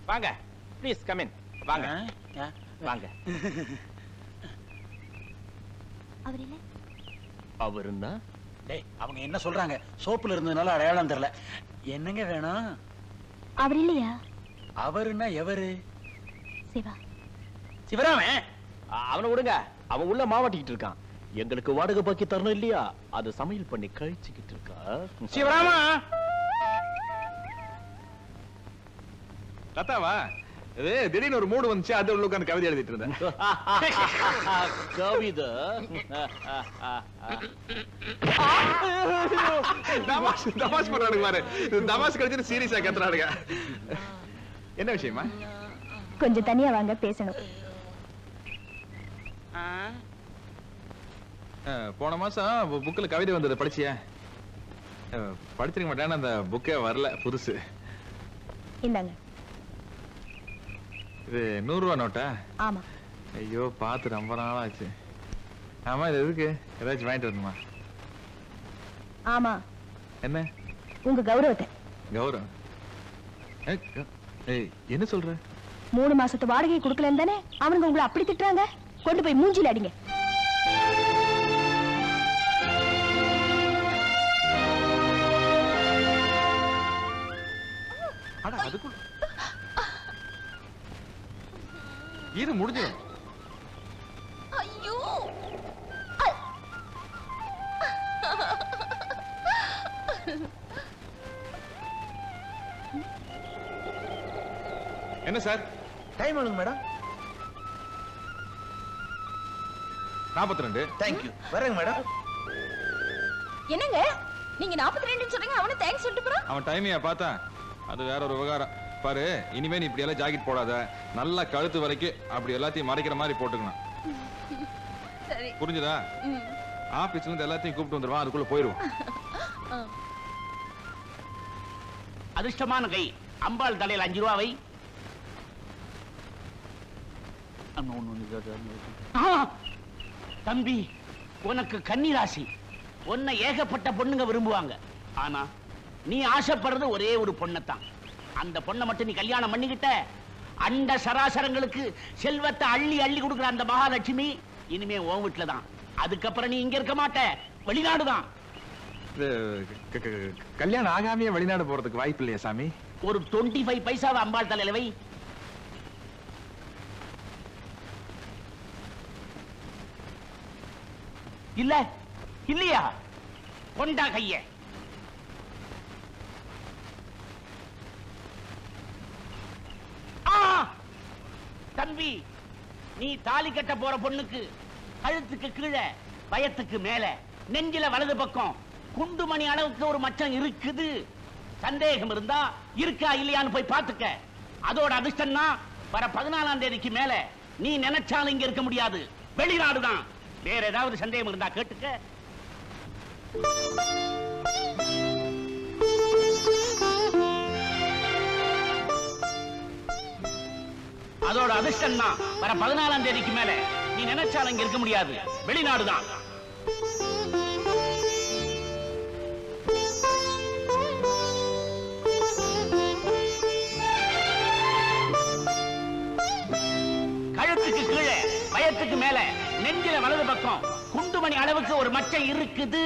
வாங்க please come in. வாங்க வாங்க. அவர் இல்ல. அவருன்னா டேய் அவங்க என்ன சொல்றாங்க? சோப்புல இருந்ததுனால அடையாளம் தெரியல. என்னங்க வேணும்? அவர் இல்லையா? அவருன்னா எவரு? சிவா. சிவராமன். அவனை விடுங்க. அவன் உள்ள மாவாட்டிக்கிட்டு இருக்கான். எங்களுக்கு வாடகை பாக்கி தரணும் இல்லையா? அது சமையல் பண்ணி கழிச்சுக்கிட்டு இருக்கா. சிவராமா. லதாவா? இது திடீர்னு ஒரு மூடு வந்துச்சு, அது உள்ள உட்கார்ந்து கவிதை எழுதிட்டு இருந்தேன். கவிதை தமாஷ் பண்றானுங்க பாரு. தமாஷ் கழிச்சு சீரியஸா கத்துறானுங்க. என்ன விஷயமா? கொஞ்சம் தனியா வாங்க, பேசணும். போன மாசம் புக்ல கவிதை வந்தது, படிச்சியா? படிச்சிருக்க மாட்டேன், அந்த புக்கே வரல, புதுசு. இந்தாங்க. இது 100 ரூபா நோட்டா? ஆமா. ஐயோ பார்த்து ரொம்ப நாள் ஆச்சு. ஆமா, இது எதுக்கு? ஏதாச்சும் வாங்கிட்டு வரணுமா? ஆமா. என்ன? உங்க கௌரவத்தை. கௌரவம்? ஏய் என்ன சொல்ற? 3 மாசத்து வாடகை கொடுக்கலன்னு தானே அவனுங்க உங்களை அப்படி திட்டுறாங்க. கொண்டு போய் மூஞ்சில அடிங்க. அட அதுக்குள்ள இது முடிஞ்சிடும். ஐயோ. என்ன சார்? டைம் எவ்வளவு மேடம்? 42. Thank you. வரேங்க மேடம். என்னங்க நீங்க 42 சொல்றீங்க, அவனே தேங்க்ஸ் சொல்லிட்டு போறான். அவன் டைமையா பார்த்தா அது வேற ஒரு விவகாரம். பாரு, இனிமே நீ இப்படி எல்லாம் ஜாக்கெட் போடாத. நல்லா கழுத்து வரைக்கும் அப்படி எல்லாத்தையும் மறைக்கிற மாதிரி போட்டுக்கணும். சரி. புரிஞ்சுதா? ஆபீஸ்ல இருந்து எல்லாத்தையும் கூப்பிட்டு வந்துருவான், அதுக்குள்ள போயிருவோம். அதிர்ஷ்டமான கை. அம்பாள் தலையில் 5 ரூபாவை. தம்பி, உனக்கு கன்னிராசி. உன்னை ஏகப்பட்ட பொண்ணுங்க விரும்புவாங்க. ஆனா நீ ஆசைப்படுறது ஒரே ஒரு பொண்ணத்தான். அந்த பொண்ணை மட்டும் நீ கல்யாணம் பண்ணிக்கிட்ட, அண்ட சராசரங்களுக்கு செல்வத்தை அள்ளி அள்ளி கொடுக்குற அந்த மகாலட்சுமி இனிமே உன் வீட்டுல தான். அதுக்கப்புறம் நீ இங்க இருக்க மாட்ட, வெளிநாடுதான். கல்யாணம் ஆகாமையே வெளிநாடு போறதுக்கு வாய்ப்பு இல்லையா சாமி? ஒரு 25 பைசாவை அம்பாள் தலையில வை. இல்ல இல்லையா? கொண்டா கைய. தம்பி, நீ தாலி கட்ட போற பொண்ணுக்கு கழுத்துக்கு கீழே, பயத்துக்கு மேல, நெஞ்சில வலது பக்கம் குண்டுமணி அளவுக்கு ஒரு மச்சம் இருக்குது. சந்தேகம் இருந்தா இருக்கா இல்லையான்னு போய் பார்த்துக்க. அதோட அதிர்ஷ்டம்னா வர 14ஆம் தேதிக்கு மேல நீ நினைச்சாலும் இங்க இருக்க முடியாது, வெளிநாடுதான். வேற ஏதாவது சந்தேகம் இருந்தா கேட்டுக்க. அதோட அதிர்ஷ்டம் தான் வர 14ஆம் தேதிக்கு மேல நீ நினைச்சாலும் இங்க இருக்க முடியாது, வெளிநாடுதான். கழுத்துக்கு கீழே, பயத்துக்கு மேல, நெஞ்சில வலது பக்கம் குண்டுமணி அளவுக்கு ஒரு மச்சம் இருக்குது.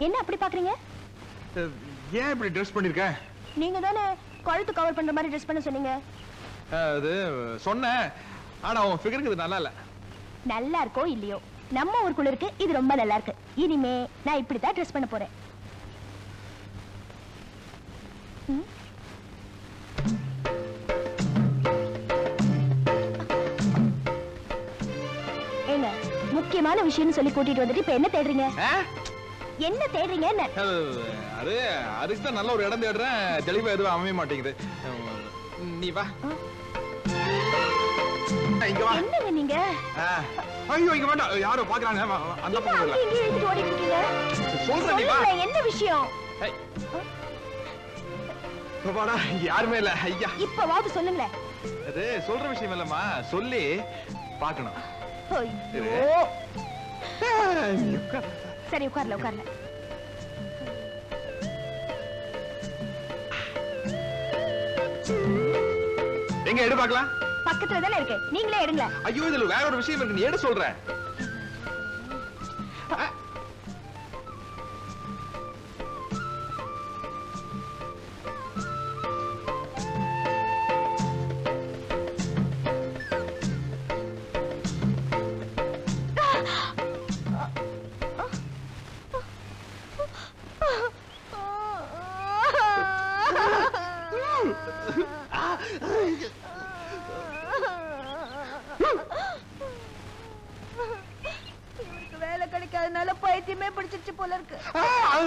என்ன அப்படி பாக்குறீங்க? ஏன் இப்படி ட்ரெஸ் பண்ணிருக்க? நீங்க தானே கழுத்து கவர் பண்ற மாதிரி ட்ரெஸ் பண்ண சொன்னீங்க. அது சொன்னேன், ஆனா உன் ஃபிகருக்கு இது நல்லா இல்ல. நல்லா இருக்கோ இல்லையோ, நம்ம ஊருக்குள்ள இருக்கு, இது ரொம்ப நல்லா இருக்கு. இனிமே நான் இப்படி தான் ட்ரெஸ் பண்ண போறேன். ஏங்க, முக்கியமான விஷயம்னு சொல்லி கூட்டிட்டு வந்துட்டு இப்ப என்ன தேடுறீங்க? என்ன தேடுறீங்க? அது அதுக்கு தான் நல்ல ஒரு இடம் தேடுறேன், தெளிவா எதுவும் அமைய மாட்டேங்குது. நீ வா. இங்க வா. என்னங்க நீங்க ஐயோ இங்க வேண்டாம், யாரோ பாக்குறாங்க. அந்த என்ன பக்கம் இல்ல. அங்கேயும் இங்கேயும் இழுத்துட்டு ஓடிட்டு இருக்கீங்க? சொல்றேன் நீ வா. சொல்லுங்க, என்ன விஷயம்? வாடா, யாருமே இல்ல. ஐயா, இப்பவாவது சொல்லுங்களேன். அது சொல்ற விஷயம் இல்லம்மா, சொல்லி பார்க்கணும். ஐயோ. சரி உட்கார்ல உட்கார்ல. எங்க எடு பார்க்கலாம். பக்கத்துல தானே இருக்கு, நீங்களே எடுங்க. ஐயோ இதுல வேற ஒரு விஷயம் இருக்கு, நீ எடு சொல்றேன். இவருக்கு வேலை கிடைக்காதனால பைத்தியமே பிடிச்சிருச்சு போல இருக்கு.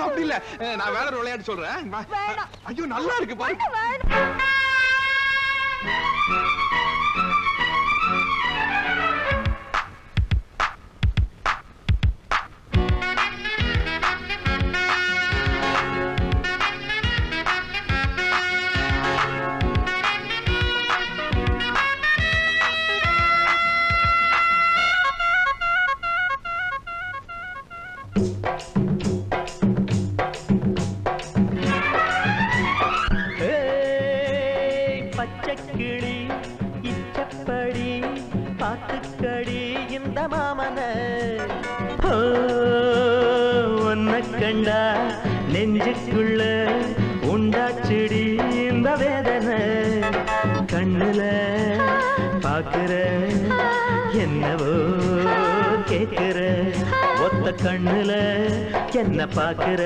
அப்படி இல்ல, நான் வேற ஒரு விளையாட்டு சொல்றேன். வேண்டாம். ஐயோ நல்லா இருக்கு பாரு. வேண்டாம். பச்சைக்கிளி இச்சப்படி பாத்துக்கடி இந்த மாமன ஒன்ன கண்டா நெஞ்சுக்குள்ள உண்டாச்சுடி இந்த வேதனை கண்ணுல பாக்குற என்னவோ கேக்குற ஒத்த கண்ணுல என்ன பாக்குற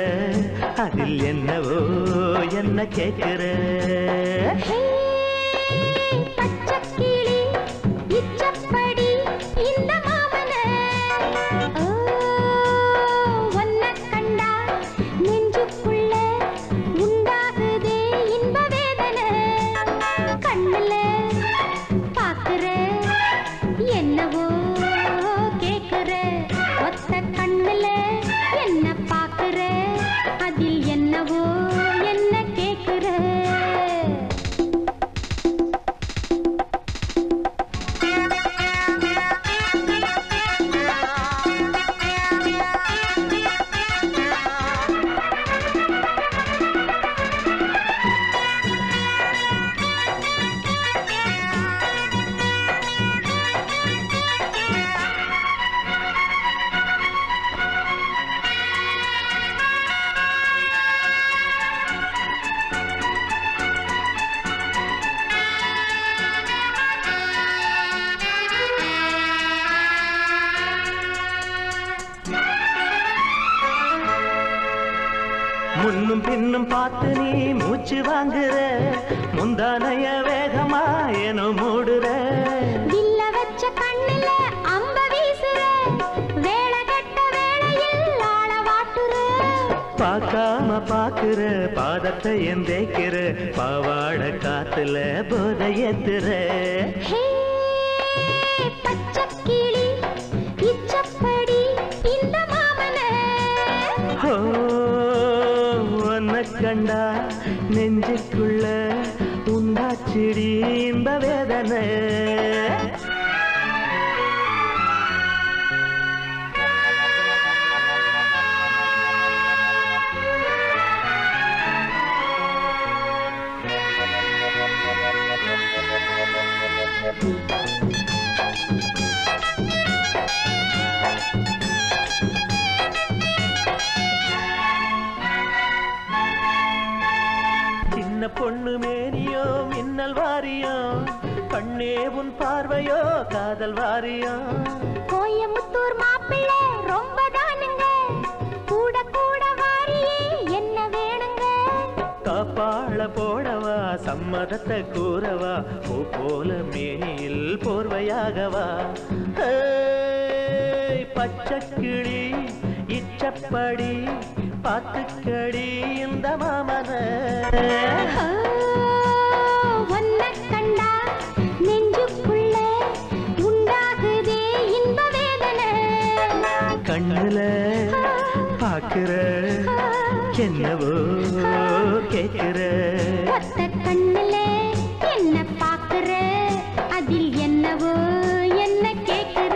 அதில் என்னவோ என்ன கேக்குற பச்சைக்கிளி இச்சப்படி இந்த மாமன ஒன்ன கண்டா நெஞ்சுக்குள்ள உண்டாகுதே இன்ப வேதனை கண்ணுல பாக்குற என்னவோ கேக்குற ஒத்த கண்ணுல என்ன பாக்குற அதில் என்னவோ என்ன கேக்குற முன்னும் பின்னும் பார்த்து நீ மூச்சு வாங்குற முந்தானைய வேகமா ஏனோ மூடுற வில்ல வச்ச கண்ணுல அம்ப வீசுற வேளை கட்ட வேளையில் ஆள வாட்டுற பார்க்காம பாக்குற பாதத்தை எந்தேக்கிற பாவாட காத்துல போத ஏத்துற ஹே பச்சைக்கிளி இச்சப்படி இந்த மாமன ஒன்ன கண்டா நெஞ்சுக்குள்ள உண்டாச்சிடி இந்த வேதனை சின்ன பொண்ணு மேனியோ மின்னல் வாரியோ கண்ணே உன் பார்வையோ காதல் வாரியோ கோயமுத்தூர் மாப்பிள்ளை ரொம்ப தானுங்க கூட கூட வாரியே என்ன வேணுங்க காப்பாள போடவா சம்மதத்தை கூறவா பூ போல மேனியில் போர்வையாகவா பச்சைக்கிளி இச்சப்படி பாத்துக்கடி இந்த மாமன ஒன்ன கண்டா நெஞ்சுக்குள்ள கண்ணுல பாக்குற என்னவோ கேக்குற ஒத்த கண்ணுல என்ன பாக்குற அதில் என்னவோ என்ன கேக்குற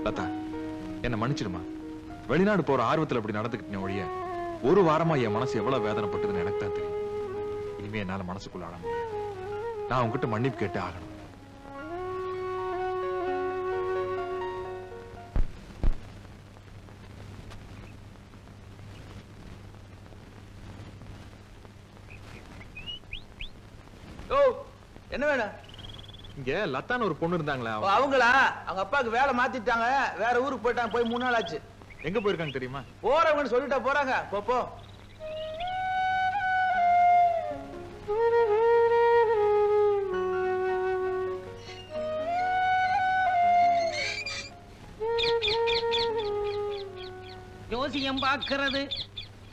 லதா, என்ன மன்னிச்சிடுமா. வெளிநாடு போற ஆர்வத்துல அப்படி நடந்துக்கிட்டேன் ஒழிய ஒரு வாரமா என் மனசு எவ்வளவு வேதனைப்பட்டதுன்னு எனக்கு தான் தெரியும். இனிமே என்னால மனசுக்குள்ள ஆட முடியாது. நான் உங்ககிட்ட மன்னிப்பு கேட்டு ஆகணும். என்ன வேணும்? இங்க லத்தான்னு ஒரு பொண்ணு இருந்தாங்களே, அவங்களா? அவங்க அப்பாவுக்கு வேலை மாத்திட்டாங்க, வேற ஊருக்கு போயிட்டாங்க. போய் 3 நாள் ஆச்சு. எங்க போயிருக்காங்க தெரியுமா? போறவங்கன்னு சொல்லிட்டா போறாங்க. போ ஜோசியம் பார்க்கிறது,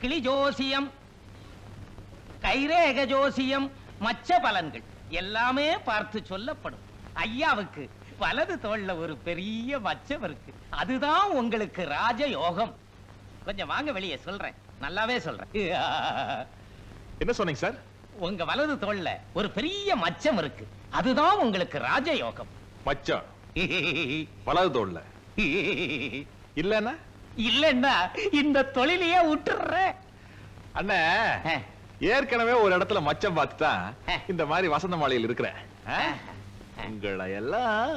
கிளி ஜோசியம், கைரேக ஜோசியம், மச்ச பலன்கள் எல்லாமே பார்த்து சொல்லப்படும். ஐயாவுக்கு வலது தோள்ல ஒரு பெரிய மச்சம் இருக்கு. அதுதான் உங்களுக்கு ராஜ யோகம். கொஞ்சம் வாங்க வெளியே சொல்றேன், நல்லாவே சொல்றேன். என்ன சொன்னீங்க சார்? உங்க வலது தோள்ல ஒரு பெரிய மச்சம் இருக்கு. அதுதான் உங்களுக்கு ராஜ யோகம். மச்சம் வலது தோல்ல இல்லன்னா இல்லன்னா இந்த தொழிலையே விட்டுறேன். அண்ணே, ஏற்கனவே ஒரு இடத்துல மச்சம் பார்த்துதான் இந்த மாதிரி வசந்த மாலையில் இருக்கிறேன். உங்களை எல்லாம்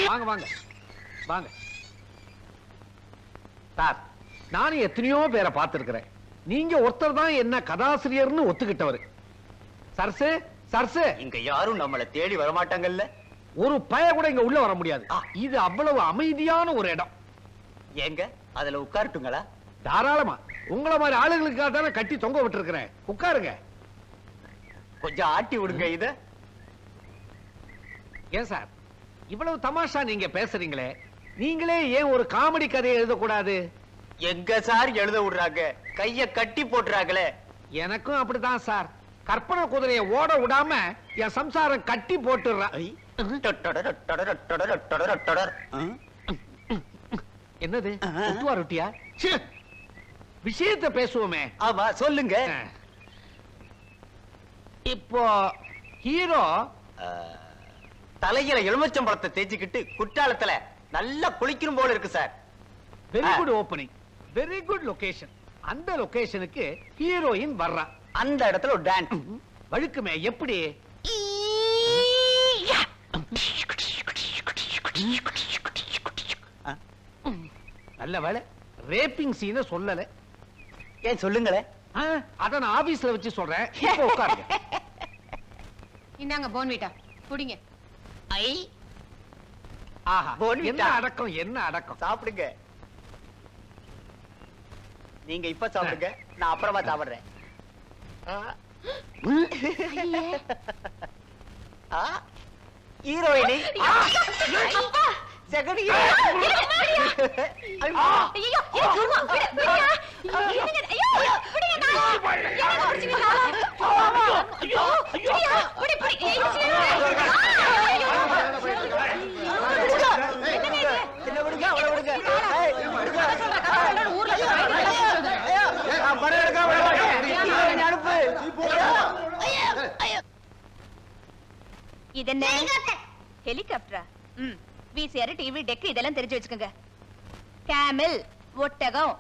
வாங்க வாங்க வாங்க சார். நானும் எத்தனையோ பேரை பார்த்திருக்கிறேன். நீங்க ஒருத்தர் தான் என்ன கதாசிரியர்னு ஒத்துக்கிட்டவர். சர்சு சர்சு, இங்க யாரும் நம்மள தேடி வரமாட்டாங்கல்ல. ஒரு பய கூட இங்க உள்ள வர முடியாது. இது அவ்வளவு அமைதியான ஒரு இடம். ஏங்க அதுல உட்காரட்டுங்களா? தாராளமா. உங்களை மாதிரி ஆளுகளுக்காக தானே கட்டி தொங்க விட்டுருக்கிறேன். உட்காருங்க. கொஞ்சம் ஆட்டி விடுங்க இத. ஏன் சார் இவ்வளவு தமாஷா நீங்க பேசுறீங்களே, நீங்களே ஏன் ஒரு காமெடி கதையை எழுதக்கூடாது? எங்க சார் எழுத விடுறாங்க, கைய கட்டி போட்டுறாங்களே. எனக்கும் அப்படிதான் சார். கற்பனை குதிரையை ஓட விடாம என் சம்சாரம் கட்டி போட்டுறா. என்னது ஒட்டுவா ரொட்டியா? விஷயத்தை பேசுவோமே. ஆமா சொல்லுங்க. இப்போ ஹீரோ தலையில எலுமிச்சம்பழத்தை தேய்ச்சிக்கிட்டு குற்றாலத்துல நல்லா குளிக்கணும் போல இருக்கு sir. Very good opening, very good location. அந்த லொகேஷனுக்கு ஹீரோயின் வர்றா. அந்த இடத்துல ஒரு டான்ஸ் வழுக்குமே. எப்படி? நல்ல வேலை ரேப்பிங் சீனை சொல்லல. ஏன் சொல்லுங்களேன். அத நான் ஆபீஸ்ல வச்சு சொல்றேன். இப்போ உட்காருங்க. இந்தாங்க போன்விட்டா குடிங்க. ஐ ஆஹா, போன்விட்டா. என்ன அடக்கம், என்ன அடக்கம். சாப்பிடுங்க. நீங்க இப்ப சாப்பிடுங்க, நான் அப்புறமா சாப்பிடுறேன். ஹீரோயினி செகண்ட் இதென்ன ஹெலிகாப்டரா? விசிஆர், டிவி, டெக் இதெல்லாம் தெரிஞ்சு வச்சுக்கோங்க. கேமல், ஒட்டகம்.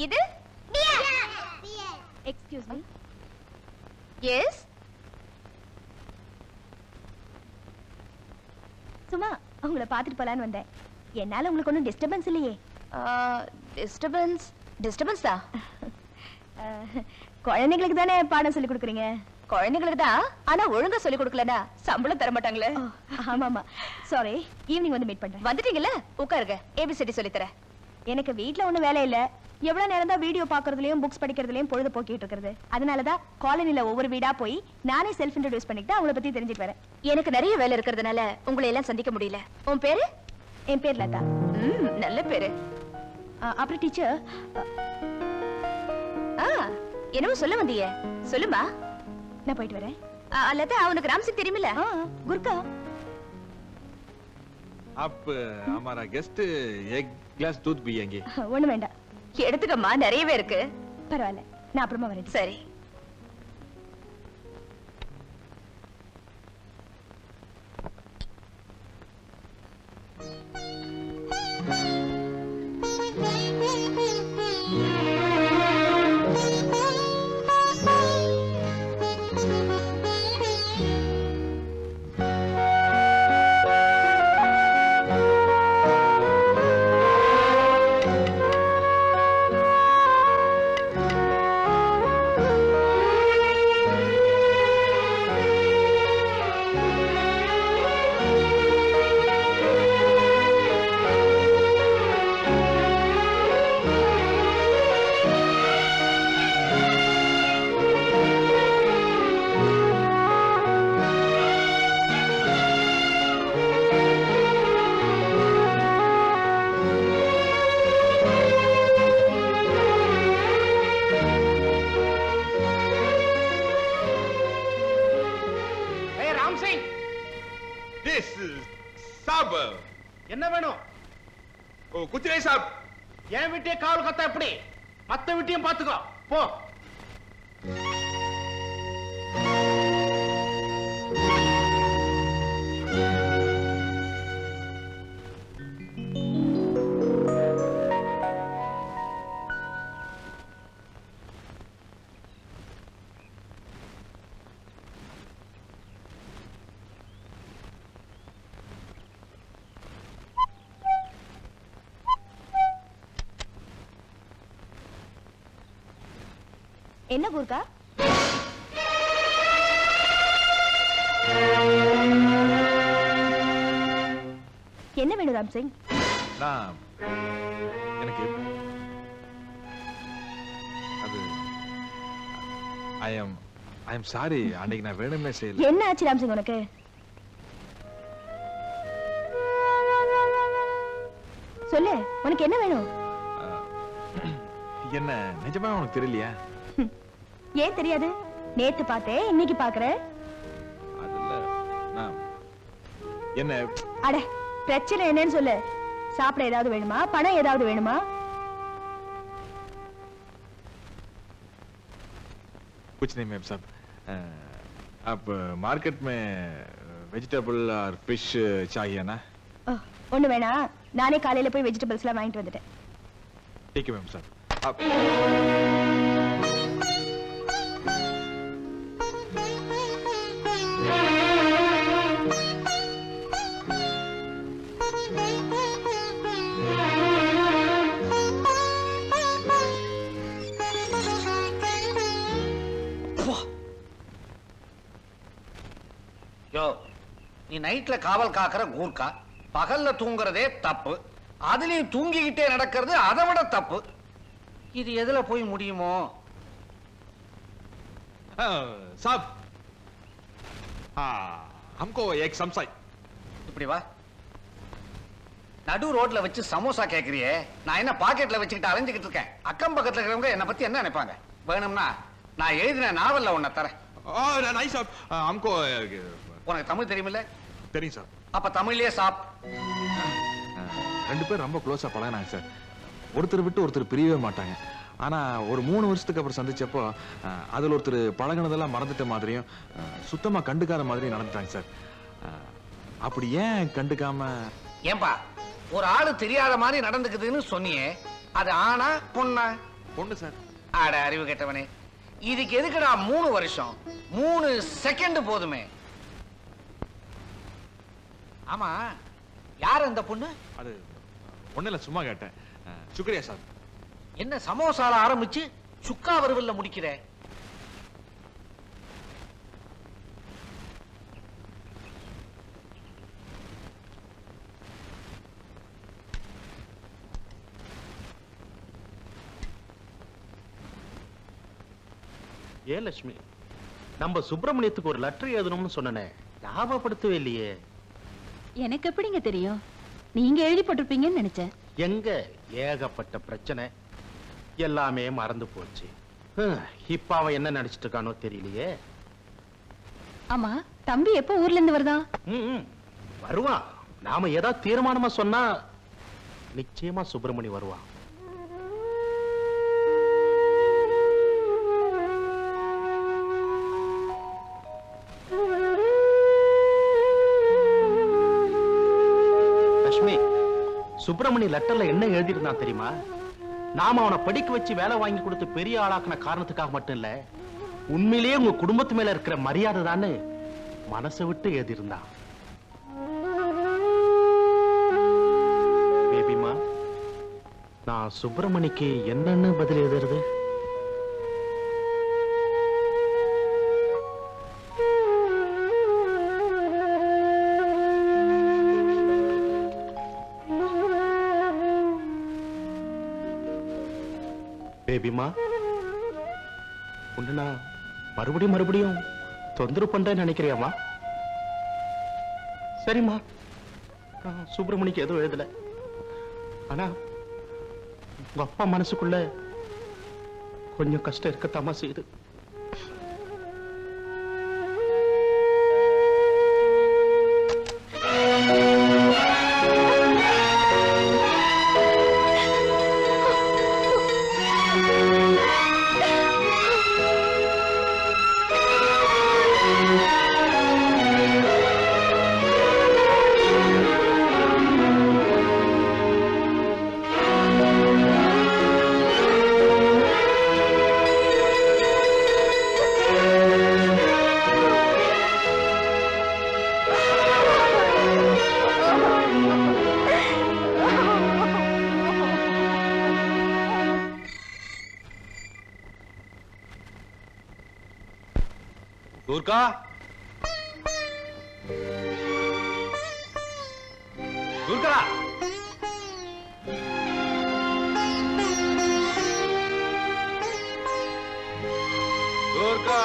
இது எக்ஸ்கியூஸ் மீ. எஸ் சும்மா உங்களை பார்த்துட்டு போலான்னு வந்தேன். என்னால உங்களுக்கு ஒன்றும் டிஸ்டர்பன்ஸ் இல்லையே? டிஸ்டர்பன்ஸ் டிஸ்டர்பன்ஸ் தான். குழந்தைங்களுக்கு தானே பாடம் சொல்லி கொடுக்குறீங்க? குழந்தைங்களுக்கு தான், ஆனா ஒழுங்கா சொல்லி கொடுக்கலனா சம்பளம் தர மாட்டாங்களே. ஆமாமா, சாரி. ஈவினிங் வந்து மீட் பண்றேன். வந்துட்டீங்கல்ல, உட்காருங்க. ஏபிசிடி சொல்லி தரேன். எனக்கு வீட்ல ஒண்ணும் வேலை இல்ல. எவ்வளவு நேரம் தான் வீடியோ பாக்குறதுலயும் புக்ஸ் படிக்கிறதுலயும் பொழுது போக்கிட்டு இருக்கிறது. அதனாலதான் காலனில ஒவ்வொரு வீடா போய் நானே செல்ஃப் இன்ட்ரோடியூஸ் பண்ணிட்டு அவங்கள பத்தி தெரிஞ்சுட்டு வரேன். எனக்கு நிறைய வேலை இருக்கிறதுனால உங்களை எல்லாம் சந்திக்க முடியல. உன் பேரு? என் பேர் லதா. நல்ல பேரு. அப்புறம் டீச்சர், என்னவோ சொல்ல வந்தீங்க, சொல்லுமா. நான் போயிட்டு வரேன். லதா, அவனுக்கு ராம்சிங் தெரியுமில்ல? குர்கா. आप हमारा गेस्ट एक ग्लास दूध पिएंगे? ஒண்ணு வேண்டாம். எடுத்துக்கம்மா, நிறையவே இருக்கு. பரவாயில்ல, நான் அப்புறமா வரேன். சரி. என்ன வேணும்? कुछ नहीं साहब. என் வீட்டே காவல் கத்தா எப்படி? மத்த வீட்டையும் பாத்துக்கோ, போ. என்ன குர்கா? என்ன வேணும் ராம்சிங்? நான் எனக்கு அது I am sorry. அன்னைக்கு நான் வேணும்னே செய்யல. என்ன ஆச்சு ராம்சிங் உனக்கு? சொல்லு, உனக்கு என்ன வேணும்? என்ன நிஜமா உனக்கு தெரியலையா? ஏன் தெரியாது? நேத்து பார்த்தேன், இன்னைக்கு பாக்குறேன். அதுல நான் என்ன அட, பிரச்சனை என்னன்னு சொல்லு. சாப்பிட ஏதாவது வேணுமா? பணம் ஏதாவது வேணுமா? कुछ नहीं मैम साहब. आप मार्केट में वेजिटेबल और फिश चाहिए ना? ஒண்ணு வேணா, நானே காலையில போய் வெஜிடபிள்ஸ்லாம் வாங்கிட்டு வந்துட்டேன். ठीक है मैम साहब. आप யோ, நீ நைட்ல காவல் காக்கிற கூர்க்கா, பகல்ல தூங்குறதே தப்பு. அதுலயும் தூங்கிக்கிட்டே நடக்கிறது அதை விட தப்பு. இது எதுல போய் முடியுமோ? साहब, हमको एक समसाई. இப்படி வா. நடு ரோட்ல வச்சு சமோசா கேக்குறியே, நான் என்ன பாக்கெட்ல வச்சுக்கிட்டு அலைஞ்சுக்கிட்டு இருக்கேன்? அக்கம் பக்கத்துல இருக்கிறவங்க என்ன பத்தி என்ன நினைப்பாங்க? வேணும்னா நான் எழுதின நாவல்ல உன்னை தரேன். नहीं साहब, हमको உனக்கு தமிழ் தெரியுமில்ல? தெரியும் சார். அப்ப தமிழ்லயே சாப். ரெண்டு பேரும் ரொம்ப க்ளோஸா பழகினாங்க சார். ஒருத்தர் விட்டு ஒருத்தர் பிரியவே மாட்டாங்க. ஆனா ஒரு 3 வருஷத்துக்கு அப்புறம் சந்திச்சப்போ அதுல ஒருத்தர் பழகினதெல்லாம் மறந்துட்ட மாதிரியும் சுத்தமா கண்டுக்காத மாதிரியும் நடந்துட்டாங்க சார். அப்படி ஏன் கண்டுக்காம? ஏன்பா, ஒரு ஆளு தெரியாத மாதிரி நடந்துக்குதுன்னு சொன்னியே, அது ஆனா பொண்ணா? பொண்ணு சார். ஆட அறிவு கெட்டவனே, இதுக்கு எதுக்குடா 3 வருஷம்? 3 செகண்ட் போதுமே. ஆமா, யார் அந்த பொண்ணு? அது ஒண்ணுல சும்மா கேட்டேன். சுக்ரியா சார். என்ன சமோசால ஆரம்பிச்சு சுக்கா வறுவல்ல முடிக்கிற? ஏன் லட்சுமி, நம்ம சுப்பிரமணியத்துக்கு ஒரு லெட்டர் எழுதணும்னு சொன்னனே, ஞாபகப்படுத்தவே இல்லையே. எனக்கு எப்படிங்க தெரியும்? நீங்க எழுதி போட்டிருப்பீங்கன்னு நினைச்சேன். எங்க ஏகப்பட்ட பிரச்சனை, எல்லாமே மறந்து போச்சு. இப்ப அவன் என்ன நினைச்சிட்டு இருக்கானோ தெரியலையே. ஆமா, தம்பி எப்போ ஊர்ல இருந்து வருதா? வருவான். நாம ஏதாவது தீர்மானமா சொன்னா நிச்சயமா சுப்பிரமணி வருவான். லட்சுமி, சுப்பிரமணி லெட்டர்ல என்ன எழுதியிருந்தான் தெரியுமா? நாம அவனை படிக்க வச்சு வேலை வாங்கி கொடுத்து பெரிய ஆளாக்குன காரணத்துக்காக மட்டும் இல்ல, உண்மையிலேயே உங்க குடும்பத்து மேல இருக்கிற மரியாதை தான்னு மனசை விட்டு எழுதியிருந்தான். பேபிமா, நான் சுப்பிரமணிக்கு என்னன்னு பதில் எழுதுறது? பேபிமா, உன்னை நான் மறுபடியும் தொந்தரவு பண்றேன்னு நினைக்கிறியாமா? சரிம்மா, நான் சுப்பிரமணிக்கு எதுவும் எழுதல. ஆனா உங்க அப்பா மனசுக்குள்ள கொஞ்சம் கஷ்டம் இருக்கத்தாமா செய்யுது. துர்கா, துர்கா, துர்கா,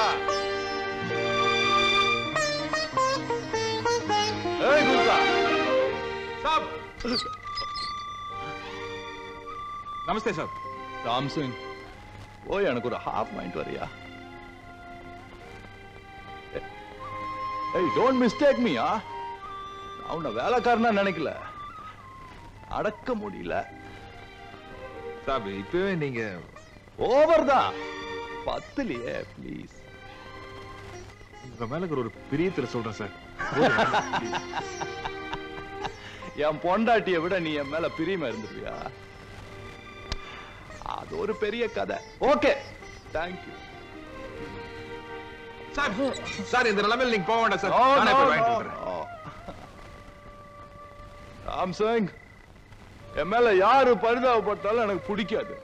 ஏய் துர்கா, சாப். நமஸ்தே சார். ராம் சிங், ஓய் எனக்கு ஒரு ஹாஃப் மைண்ட் வரியா? ஏய், டோன்ட் மிஸ்டேக் மீ. நான் உன்னை வேலைக்காரனா நினைக்கல, அடக்க முடியல. சாப், இப்பவே நீங்க ஓவர் தான். பத்துலயே ப்ளீஸ். உங்க மேல ஒரு பிரியத்துல சொல்றேன் சார். என் பொண்டாட்டியை விட நீ என் மேல பிரியமா இருந்துருவியா? அது ஒரு பெரிய கதை. Okay, thank you sir. சார், இந்த நிலைமையில நீங்க போக வேண்டாம் சார். நானே போய் வாங்கிட்டு வந்துறேன். ராம் சிங், என் மேல யாரு பரிதாபப்பட்டாலும் எனக்கு பிடிக்காது.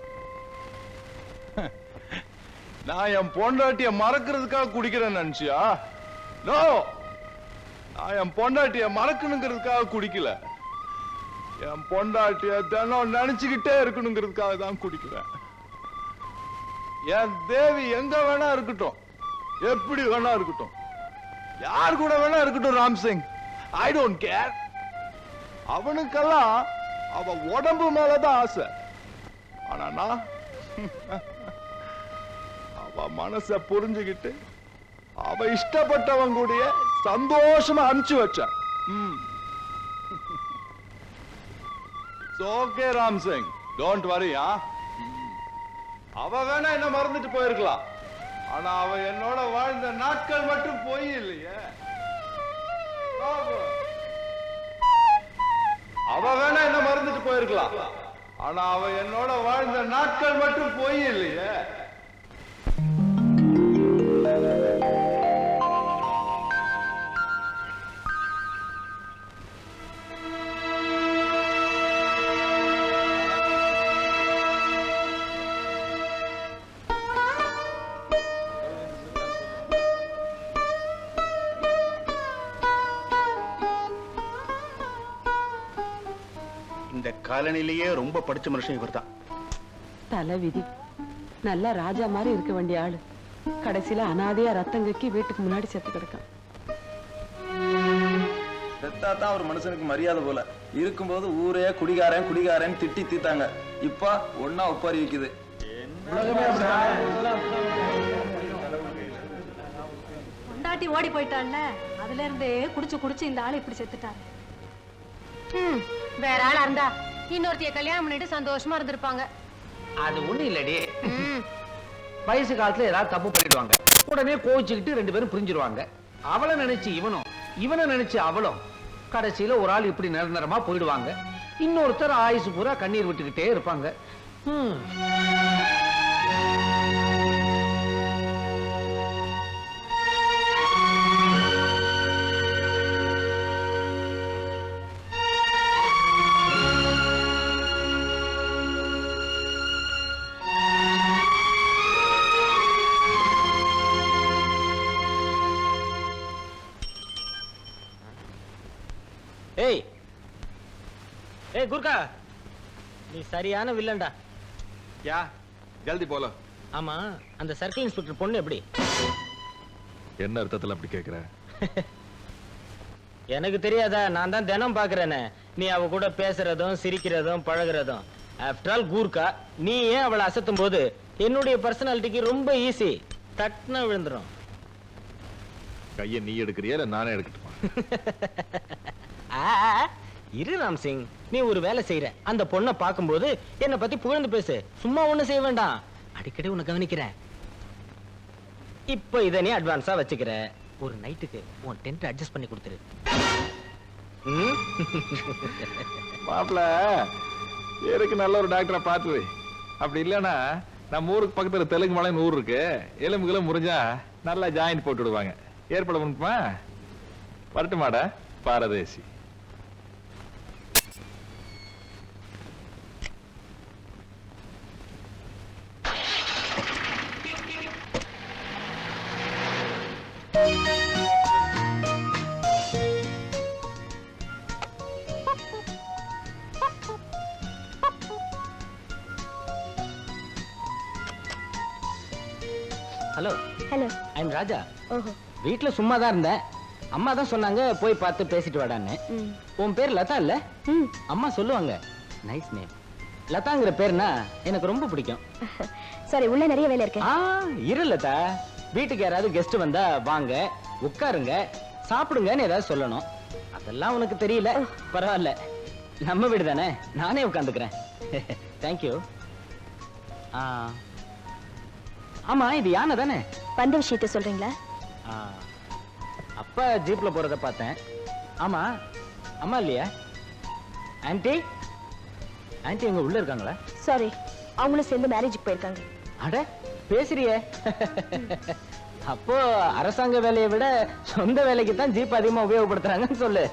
நான் என் பொண்டாட்டிய மறக்கிறதுக்காக குடிக்கிறேன்னு நினைச்சியா? நோ, நான் என் பொண்டாட்டிய மறக்கணுங்கிறதுக்காக குடிக்கல. என் பொண்டாட்டிய தினம் நினைச்சுக்கிட்டே இருக்கணுங்கிறதுக்காக தான் குடிக்கிறேன். என் தேவி எங்க வேணா இருக்கட்டும், எப்படி வேணா இருக்கட்டும், யார் கூட வேணா இருக்கட்டும் Ram Singh, I don't care. அவனுக்கெல்லாம் அவ உடம்பு மேலதான் ஆசை. ஆனா நான் அவ மனச புரிஞ்சுகிட்டு அவ இஷ்டப்பட்டவன் கூடயே சந்தோஷமா அனுப்பிச்சு வச்சான். Okay Ram Singh, don't worry. அவ வேணா என்ன மறந்துட்டு போயிருக்கலாம், ஆனா அவ என்னோட வாழ்ந்த நாட்கள் மட்டும் போய் இல்லையே. அவ வேணா என்ன மறந்துட்டு போயிருக்கலாம், ஆனா அவ என்னோட வாழ்ந்த நாட்கள் மட்டும் போய் இல்லையே. காலனிலேயே ரொம்ப படிச்ச மனுஷன் இவர்தான். தலை விதி. நல்லா ராஜா மாதிரி இருக்க வேண்டிய ஆளு கடைசியில அனாதையா ரத்தம் கக்கி வீட்டுக்கு முன்னாடி செத்து கிடக்கான். செத்தாதான் ஒரு மனுஷனுக்கு மரியாதை போல. இருக்கும்போது ஊரே குடிகாரன் குடிகாரன் திட்டி தீத்தாங்க. இப்ப ஒன்னா ஒப்பாரி வைக்குது. பொண்டாட்டி ஓடி போயிட்டான்ல, அதுல இருந்தே குடிச்சு குடிச்சு இந்த ஆளு இப்படி செத்துட்டாரு. வேற ஆளா இருந்தா இன்னொருத்திய கல்யாணம் பண்ணிட்டு சந்தோஷமா இருந்திருப்பாங்க. அது ஒண்ணு இல்லடி, வயசு காலத்துல ஏதாவது தப்பு பண்ணிடுவாங்க, உடனே கோவிச்சுக்கிட்டு 2 பேரும் பிரிஞ்சிருவாங்க. அவளை நினைச்சு இவனும் இவனை நினைச்சு அவளும் கடைசியில ஒரு ஆள் இப்படி நிரந்தரமா போயிடுவாங்க. இன்னொருத்தர் ஆயுசு பூரா கண்ணீர் விட்டுக்கிட்டே இருப்பாங்க. ஏய் ஏய் குர்கா, நீ சரியான வில்லன்டா. யா ஜல்தி போல. ஆமா, அந்த சர்க்கிள் இன்ஸ்பெக்டர் பொண்ணு எப்படி? என்ன அர்த்தத்துல அப்படி கேக்குற? எனக்கு தெரியாதா? நான் தான் தினம் பாக்குறேனே நீ அவ கூட பேசுறதும் சிரிக்கிறதும் பழகுறதும். ஆஃப்டர் ஆல் கூர்க்கா, நீ ஏன் அவளை அசத்தும் போது என்னுடைய பர்சனாலிட்டிக்கு ரொம்ப ஈஸி, தட்டுனா விழுந்துரும். கையை நீ எடுக்கிறியா இல்ல நானே எடுக்கட்டுமா? இரு ராம்சிங், நீ ஒரு வேலை செய்யற, அந்த பொண்ணை பார்க்கும்போது என்னை பத்தி புகழ்ந்து பேசு. சும்மா ஒண்ணு செய்ய வேண்டாம், அடிக்கடி உன்னை கவனிக்கிறேன். இப்ப இதை நீ அட்வான்ஸா வச்சுக்கிற. ஒரு நைட்டுக்கு உன் டென்ட் அட்ஜஸ்ட் பண்ணி கொடுத்துரு. மாப்பிள எனக்கு நல்ல ஒரு டாக்டரை பார்த்து, அப்படி இல்லைன்னா நம்ம ஊருக்கு பக்கத்துல தெலுங்கு மலைன்னு ஊர் இருக்கு, எலும்புகளும் முறிஞ்சா நல்லா ஜாயிண்ட் போட்டு விடுவாங்க. ஏற்பாடு பண்ணுமா? வரட்டுமாடா பாரதேசி. ஹலோ. ஹலோ. ஐ எம் ராஜா. ஓஹோ. வீட்டுல சும்மா தான் இருந்தேன். அம்மா தான் சொன்னாங்க போய் பார்த்து பேசிட்டு வாடான்னு. உன் பேர் லதா இல்ல? அம்மா சொல்லுவாங்க. Nice name. லதாங்கிற பேர்னா எனக்கு ரொம்ப பிடிக்கும். சரி, உள்ள நிறைய வேலை இருக்கு. இரு லதா, வீட்டுக்கு யாராவது கெஸ்ட் வந்தா வாங்க, உட்காருங்க, சாப்பிடுங்கன்னு ஏதாவது சொல்லணும். அதெல்லாம் உனக்கு தெரியல, பரவாயில்ல, நம்ம வீடு தானே, நானே உட்காந்துக்கிறேன். தேங்க்யூ. ஆமா, இது யானை தானே? பந்த விஷயத்தை சொல்றீங்களா? அப்பா ஜீப்ல போறத பார்த்தேன். ஆமா, அம்மா இல்லையா? ஆன்ட்டி, ஆன்ட்டி எங்க உள்ள இருக்காங்களா? சாரி, அவங்களும் சேர்ந்து மேரேஜுக்கு போயிருக்காங்க. அட பேசுறியே. அப்போ அரசாங்க வேலையை விட சொந்த வேலைக்கு தான் ஜீப் அதிகமா உபயோகப்படுத்துறாங்கன்னு சொல்லு.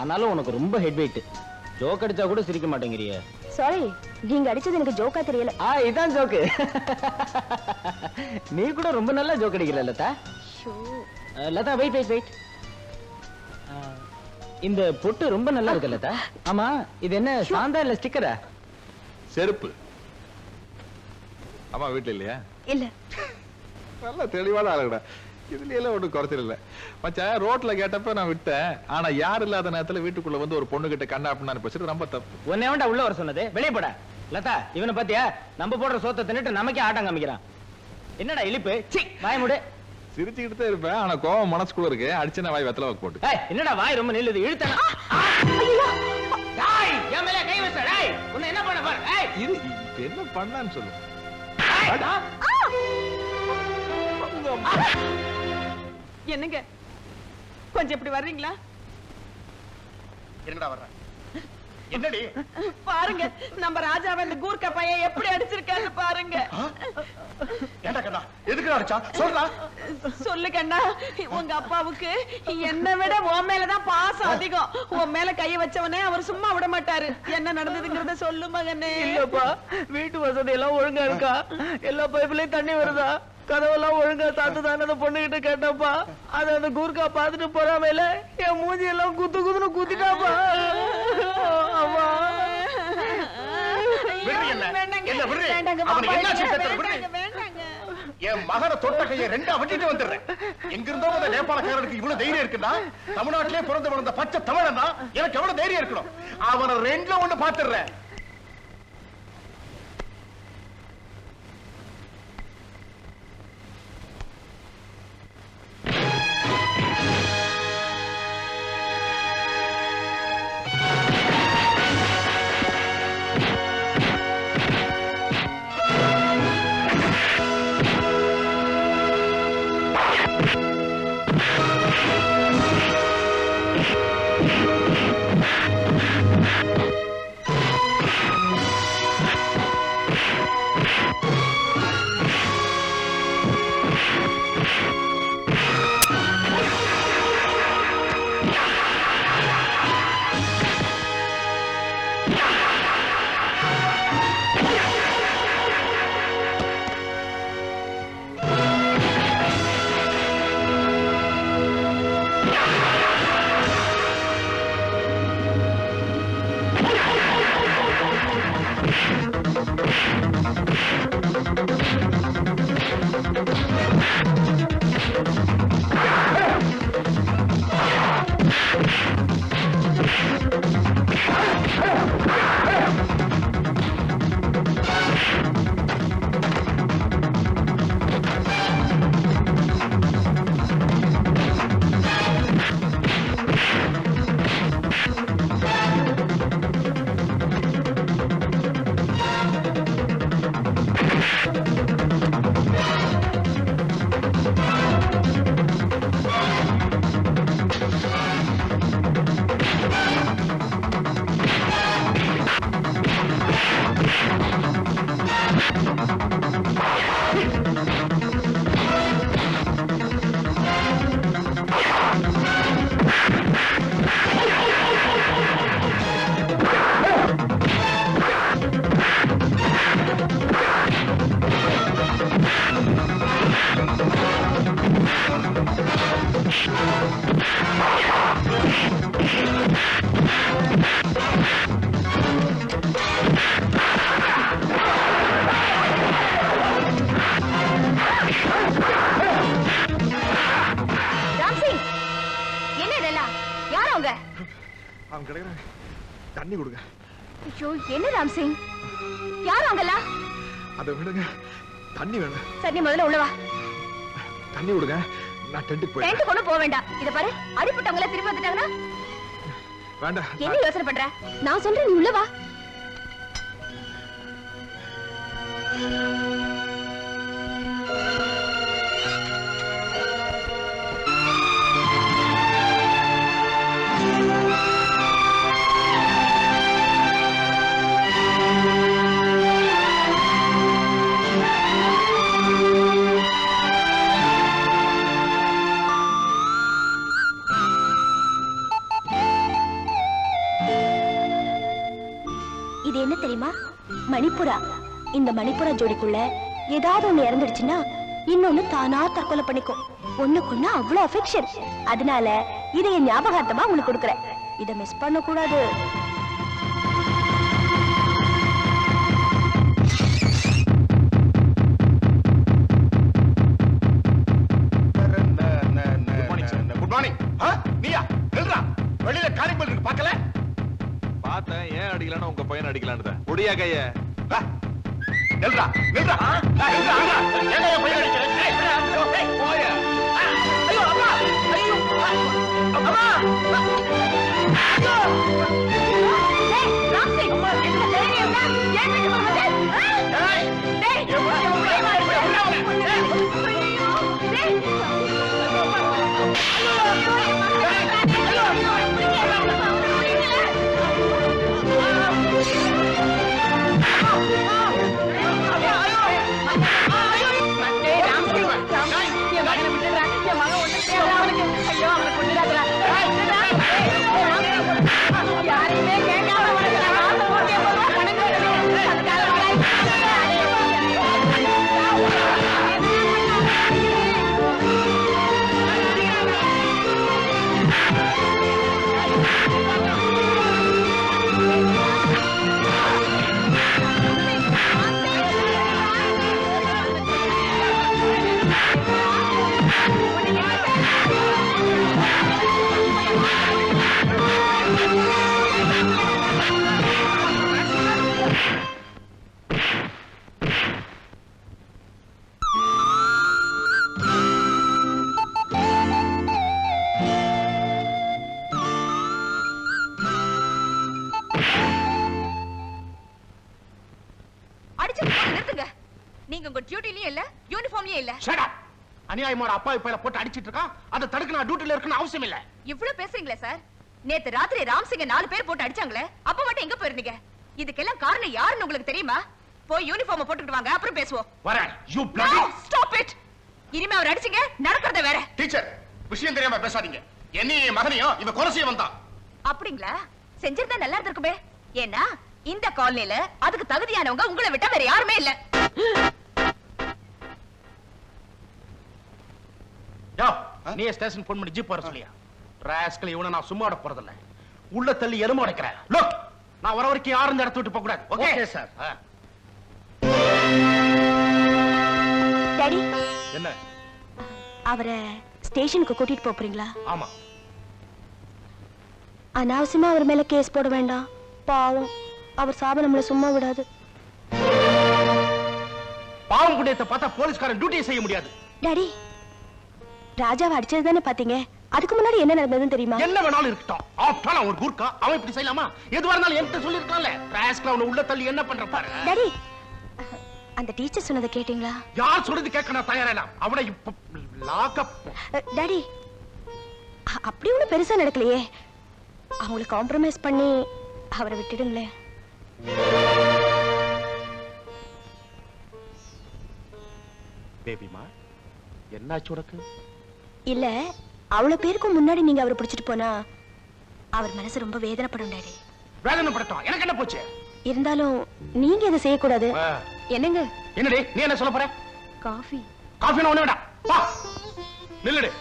ஆனாலும் உனக்கு ரொம்ப ஹெட் வெயிட். ஜோக் அடிச்சா கூட சிரிக்க மாட்டேங்கிறிய. சாரி, நீங்க அடிச்சது எனக்கு ஜோக்கா தெரியல. இதான் ஜோக்கு. நீ கூட ரொம்ப நல்லா ஜோக் அடிக்கிற Latha. Latha wait wait wait. இந்த பொட்டு ரொம்ப நல்லா இருக்கு லதா. ஆமா, இது என்ன சாந்தா இல்ல ஸ்டிக்கரா? செருப்பு. அம்மா வீட்டுல இல்லையா? இல்ல. நல்ல தெளிவான ஆளுடா. இதுல எல்லாம் ஒன்றும் குறைச்சல் இல்ல மச்சான். ரோட்ல கேட்டப்ப நான் விட்டேன், ஆனா யார் இல்லாத நேரத்துல வீட்டுக்குள்ள வந்து ஒரு பொண்ணு கிட்ட கண்ணா அப்படின்னு பேசுறது ரொம்ப தப்பு. உன்னை வேண்டா உள்ள வர சொன்னது? வெளியே போட. லதா, இவனை பாத்தியா? நம்ம போடுற சோத்தை தின்னுட்டு நமக்கே ஆட்டம் காமிக்கிறான். என்னடா இழிப்பு? வாய் மூடு. சிரிச்சுக்கிட்டு தான் இருப்பேன், ஆனா கோவம் மனசுக்குள்ள இருக்கு. அடிச்சுனா வாய் வெத்தல வாக்கு போட்டு. என்னடா வாய் ரொம்ப நில்லுது, இழுத்தன. என் மேல கை வச்ச. உன்னை என்ன பண்ண பாரு. இது என்ன பண்ணான்னு சொல்லு. என்னங்க, கொஞ்சம் இப்படி வர்றீங்களா? என்னடா வர்ற? என்னடி பாருங்க, நம்ம ராஜாவை இந்த கூர்க்கா பையன் எப்படி அடிச்சிருக்காரு பாருங்க. ஏண்டா கண்ணா, எதுக்கு அடிச்சா சொல்றா? சொல்லு கண்ணா, உங்க அப்பாவுக்கு என்னை விட உன் மேலதான் பாசம் அதிகம். உன் மேல கைய வச்சவனே அவர் சும்மா விட மாட்டாரு. என்ன நடந்ததுங்கிறத சொல்லு மகனே. இல்லப்பா, வீட்டு வசதி எல்லாம் ஒழுங்கா இருக்கா? எல்லா பைப்லயும் தண்ணி வருதா? கதவெல்லாம் ஒழுங்கா சாத்துதான் அந்த பொண்ணுகிட்ட கேட்டப்பா. அது அந்த கூர்க்கா பார்த்துட்டு போறாமல என் மூஞ்சி எல்லாம் குத்து குத்துன்னு குத்திட்டாப்பா. அம்மா என் மகனை தொட்ட கையை ரெண்டா வெட்டிட்டு வந்துடுறேன். எங்கிருந்தோ அந்த நேபாளக்காரனுக்கு இவ்வளவு தைரியம் இருக்குன்னா தமிழ்நாட்டிலே பிறந்து வளர்ந்த பச்சை தமிழனா எனக்கு எவ்வளவு தைரியம் இருக்கணும். அவனை ரெண்டுல ஒண்ணு பாத்துடுறேன். தண்ணி கொடுங்க. ஐயோ என்ன ராம் சிங், யார் அவங்களா? அதை விடுங்க, தண்ணி வேணும். சரி முதல்ல உள்ள வா. தண்ணி கொடுங்க, நான் டென்ட்டுக்கு போய். டென்ட் கொண்டு போக வேண்டாம். இத பாரு, அடிபட்டவங்கள திருப்பி வந்துட்டாங்கன்னா வேண்டாம். என்ன யோசனை பண்ற? நான் சொல்றேன், நீ உள்ள வா. இது என்ன தெரியுமா? மணிப்புரா. இந்த மணிப்புரா ஜோடிக்குள்ள ஏதாவது ஒண்ணு இறந்துடுச்சுன்னா இன்னொன்னு தானா தற்கொலை பண்ணிக்கும். ஒண்ணுக்குன்னா அவ்வளவு அஃபெக்ஷன். அதனால இதை என் ஞாபகார்த்தமா உங்களுக்கு கொடுக்குறேன். இதை மிஸ் பண்ண கூடாது. Good morning. நீயா? நில்றா. வெளியில காலிங் பெல் இருக்கு, பார்க்கல? பார்த்தேன். ஏன் அடிக்கலான்னு உங்க பையன் அடிக்கலான்னு. ஒடியா கைய. நில்றா, நில்றா. நில்றா, ஏங்க என் பையன் அடிக்கிறேன்? ஏய் போயா. ஐயோ அப்பா. ஐயோ அம்மா. டேய் ராம் சிங், என்ன தைரியம்னா ஏன் வீட்டுக்கு வந்தே? டேய் டேய் யாரு நீங்க உங்க டியூட்டிலயும் இல்ல யூனிஃபார்ம்லயும் இல்ல. Shut up. அநியாயமான அப்பாவி பையல போட்டு அடிச்சிட்டு இருக்கான். அதை தடுக்க நான் டியூட்டில இருக்கணும் அவசியம் இல்ல. இவ்ளோ பேசுறீங்களே சார். நேத்து ராத்திரி ராம்சிங்க 4 பேர் போட்டு அடிச்சாங்களே, அப்ப மட்டும் எங்க போயிருந்தீங்க? இதுக்கெல்லாம் காரணம் யாருன்னு உங்களுக்கு தெரியுமா? போய் யூனிஃபார்ம் போட்டுட்டு வாங்க, அப்புறம் பேசுவோம். வரேன். You bloody. Stop it. இனிமே அவர் அடிச்சீங்க, நடக்கிறத வேற. டீச்சர், விஷயம் தெரியாம பேசாதீங்க. என்னையும் மகனையும் இவன் கொலை செய்ய வந்தான். அப்படிங்களா? செஞ்சிருந்தா நல்லா இருந்திருக்குமே. ஏன்னா இந்த காலனில அதுக்கு தகுதியானவங்க உங்களை விட்டா வேற யாருமே இல்ல. யோ, நீ ஸ்டேஷன் போன் பண்ணி ஜீப் வர சொல்லியா? ராஸ்கல், இவனை நான் சும்மா விட போறதில்ல. உள்ள தள்ளி எலும்பு உடைக்கிறேன். லுக், நான் வர வரைக்கும் யாரும் இந்த இடத்த விட்டு போக கூடாது. Okay sir. டாடி, என்ன? அவரை ஸ்டேஷனுக்கு கூட்டிட்டு போறீங்களா? ஆமா. அனாவசியமா அவர் மேல கேஸ் போட வேண்டாம். பாவம், அவர் சாப நம்மள சும்மா விடாது. பாவம் குடியத்தை பார்த்தா போலீஸ்காரன் டியூட்டியை செய்ய முடியாது. டாடி, ராஜாவை அடிச்சது தானே பாத்தீங்க? அதுக்கு முன்னாடி என்ன நடந்ததுன்னு தெரியுமா? என்ன வேணாலும் இருக்கட்டும். ஆஃப்டர் ஆல் அவன் கூர்க்கா, அவன் இப்படி செய்யலாமா? எதுவா இருந்தாலும் என்கிட்ட சொல்லிருக்கலாம்ல. ராஸ்கல், அவனை உள்ள தள்ளி என்ன பண்ற பாரு. டாடி, அந்த டீச்சர் சொன்னதை கேட்டீங்களா? யார் சொல்றது கேட்க நான் தயாரா இல்ல. அவனை இப்ப லாக்அப். டாடி, அப்படி ஒண்ணும் பெருசா நடக்கலையே. அவங்களை காம்ப்ரமைஸ் பண்ணி அவரை விட்டுடுங்களேன். பேபிமா, என்னாச்சு உனக்கு? இல்ல, அவ்வளவு பேருக்கும் முன்னாடி நீங்க அவரை பிடிச்சிட்டு போனா அவர் மனசு ரொம்ப வேதனைப்படும் டாடி. வேதனைப்படட்டும், எனக்கு என்ன போச்சு? இருந்தாலும் நீங்க இதை செய்யக்கூடாது. என்னங்க? என்னடி, நீ என்ன சொல்ல போற? காஃபி. காஃபி ஒண்ணு வேண்டாம். வா, நில்லுடு.